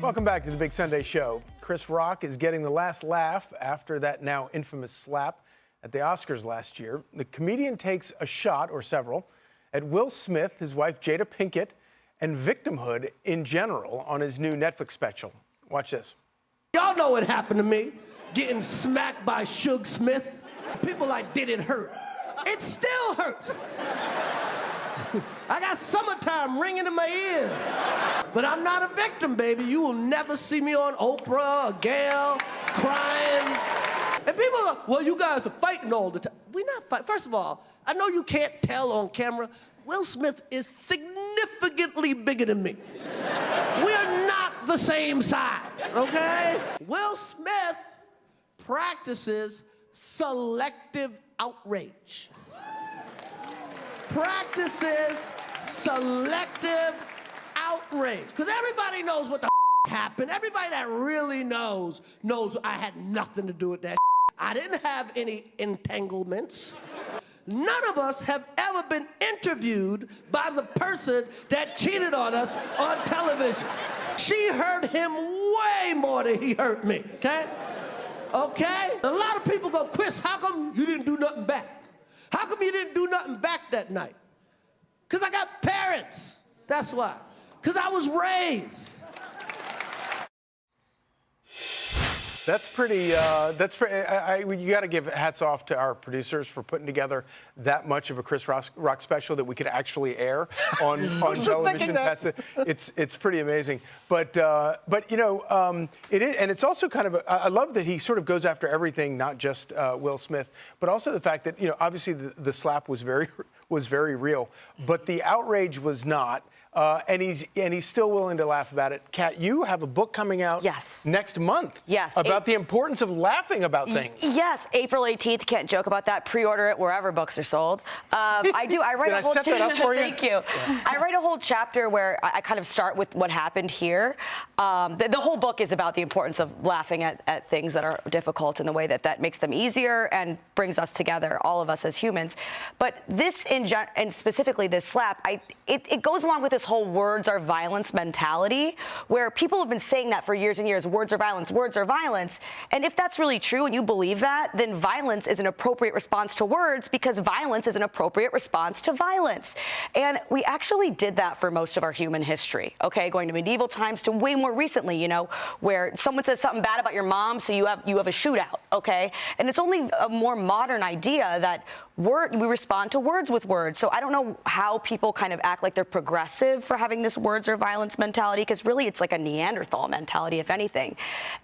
Welcome back to the Big Sunday Show. Chris Rock is getting the last laugh after that now infamous slap at the Oscars last year. The comedian takes a shot, or several, at Will Smith, his wife Jada Pinkett, and victimhood in general on his new Netflix special. Watch this. Y'all know what happened to me, getting smacked by Suge Smith. People like, did it hurt? It still hurts. I got summertime ringing in my ears. But I'm not a victim, baby. You will never see me on Oprah or Gayle crying. And people are, well, you guys are fighting all the time. We're not fighting. First of all, I know you can't tell on camera. Will Smith is significantly bigger than me. We're not the same size, okay? Will Smith practices selective outrage. Practices selective outrage. Because everybody knows what the happened. Everybody that really knows I had nothing to do with that. I didn't have any entanglements. None of us have ever been interviewed by the person that cheated on us on television. She hurt him way more than he hurt me, okay? Okay? A lot of people go, Chris, how come you didn't do nothing back? How come you didn't do nothing back that night? Because I got parents. That's why. Because I was raised. That's pretty. You got to give hats off to our producers for putting together that much of a Chris Rock special that we could actually air on television. It's pretty amazing. But you know, it is, and it's also kind of. I love that he sort of goes after everything, not just Will Smith, but also the fact that, you know, obviously the slap was very real, but the outrage was not. And he's still willing to laugh about it. Kat, you have a book coming out next month about the importance of laughing about things. Yes, April 18th. Can't joke about that. Pre-order it wherever books are sold. I do. I write Did I set that up for you? Thank you. Yeah. I write a whole chapter where I kind of start with what happened here. The whole book is about the importance of laughing at things that are difficult and the way that makes them easier and brings us together, all of us as humans. But this, and specifically this slap, it goes along with this whole words are violence mentality, where people have been saying that for years and years. Words are violence, words are violence. And if that's really true and you believe that, then violence is an appropriate response to words, because violence is an appropriate response to violence. And we actually did that for most of our human history, okay? Going to medieval times to way more recently, you know, where someone says something bad about your mom, so you have a shootout, okay? And it's only a more modern idea that we respond to words with words. So I don't know how people kind of act like they're progressive for having this words or violence mentality, because really it's like a Neanderthal mentality, if anything.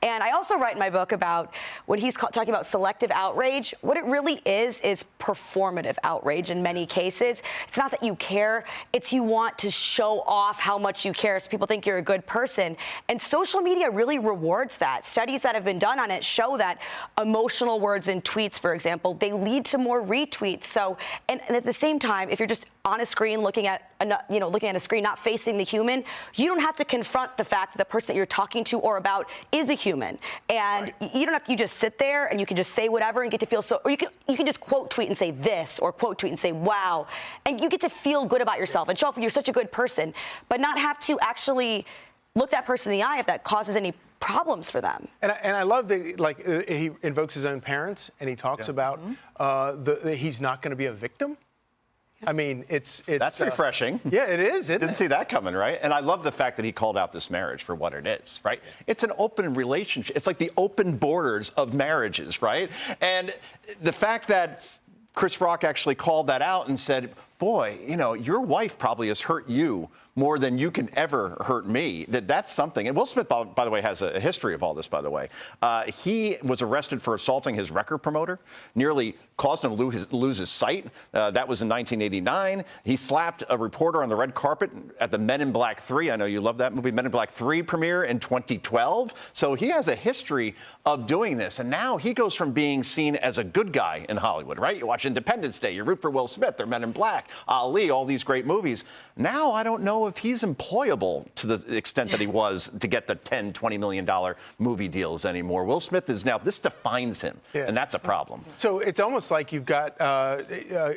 And I also write in my book about when he's talking about selective outrage, what it really is performative outrage in many cases. It's not that you care, it's you want to show off how much you care so people think you're a good person. And social media really rewards that. Studies that have been done on it show that emotional words in tweets, for example, they lead to more retweets. So, and at the same time, if you're just on a screen looking at a screen, not facing the human, you don't have to confront the fact that the person that you're talking to or about is a human. And you don't have to, you just sit there and you can just say whatever and get to feel so, or you can just quote tweet and say this, or quote tweet and say wow, and you get to feel good about yourself and show off you're such a good person, but not have to actually look that person in the eye if that causes any problems for them. And I love that, he invokes his own parents, and he talks about he's not going to be a victim. I mean, it's that's refreshing. Yeah, it is. Didn't see that coming, right? And I love the fact that he called out this marriage for what it is, right? It's an open relationship. It's like the open borders of marriages, right? And the fact that Chris Rock actually called that out and said, boy, you know, your wife probably has hurt you more than you can ever hurt me. That's something. And Will Smith, by the way, has a history of all this, by the way. He was arrested for assaulting his record promoter, nearly caused him to lose his sight. That was in 1989. He slapped a reporter on the red carpet at the Men in Black 3. I know you love that movie, Men in Black 3 premiere in 2012. So he has a history of doing this. And now he goes from being seen as a good guy in Hollywood, right? You watch Independence Day, you root for Will Smith, they're Men in Black. Ali, all these great movies. Now I don't know if he's employable to the extent that he was to get the $10, $20 million movie deals anymore. Will Smith is now, this defines him, and that's a problem. So it's almost like you've got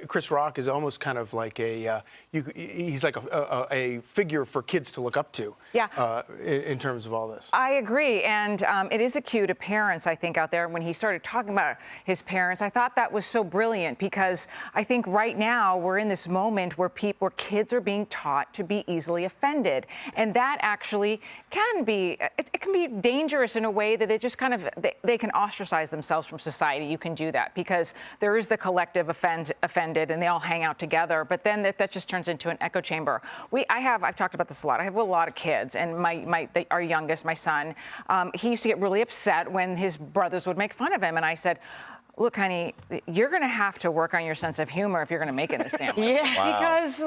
Chris Rock is almost kind of like he's like a figure for kids to look up to. Yeah. In terms of all this. I agree, and it is a cue to parents, I think, out there. When he started talking about his parents, I thought that was so brilliant, because I think right now we're in this moment where kids are being taught to be easily offended, and that actually can be it can be dangerous in a way that they just kind of they can ostracize themselves from society. You can do that because there is the collective offended, and they all hang out together. But then that just turns into an echo chamber. I've talked about this a lot. I have a lot of kids, and our youngest, my son, he used to get really upset when his brothers would make fun of him, and I said, look, honey, you're going to have to work on your sense of humor if you're going to make it in this family. Because,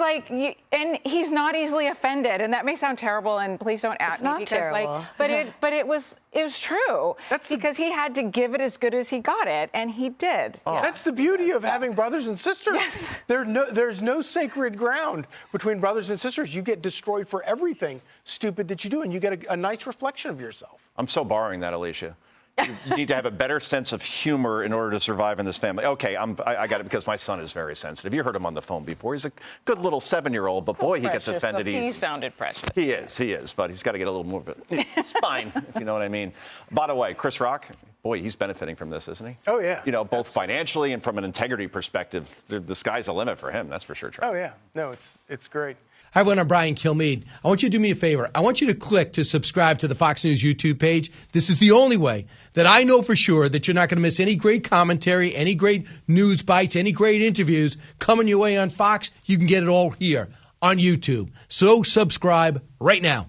and he's not easily offended, and that may sound terrible, and please don't at me. Because, terrible. But it was true. Because he had to give it as good as he got it, and he did. Oh. That's the beauty of having brothers and sisters. Yes. There's no sacred ground between brothers and sisters. You get destroyed for everything stupid that you do, and you get a nice reflection of yourself. I'm so borrowing that, Alicia. You need to have a better sense of humor in order to survive in this family. Okay, I got it, because my son is very sensitive. You heard him on the phone before. He's a good little 7-year-old, but boy, he gets offended easily. He sounded precious. He is, but he's got to get a little more. It's fine, if you know what I mean. By the way, Chris Rock, boy, he's benefiting from this, isn't he? Oh, yeah. You know, both financially and from an integrity perspective, the sky's the limit for him. That's for sure, Charlie. Oh, yeah. No, it's great. Hi, everyone. I'm Brian Kilmeade. I want you to do me a favor. I want you to click to subscribe to the Fox News YouTube page. This is the only way that I know for sure that you're not going to miss any great commentary, any great news bites, any great interviews coming your way on Fox. You can get it all here on YouTube. So subscribe right now.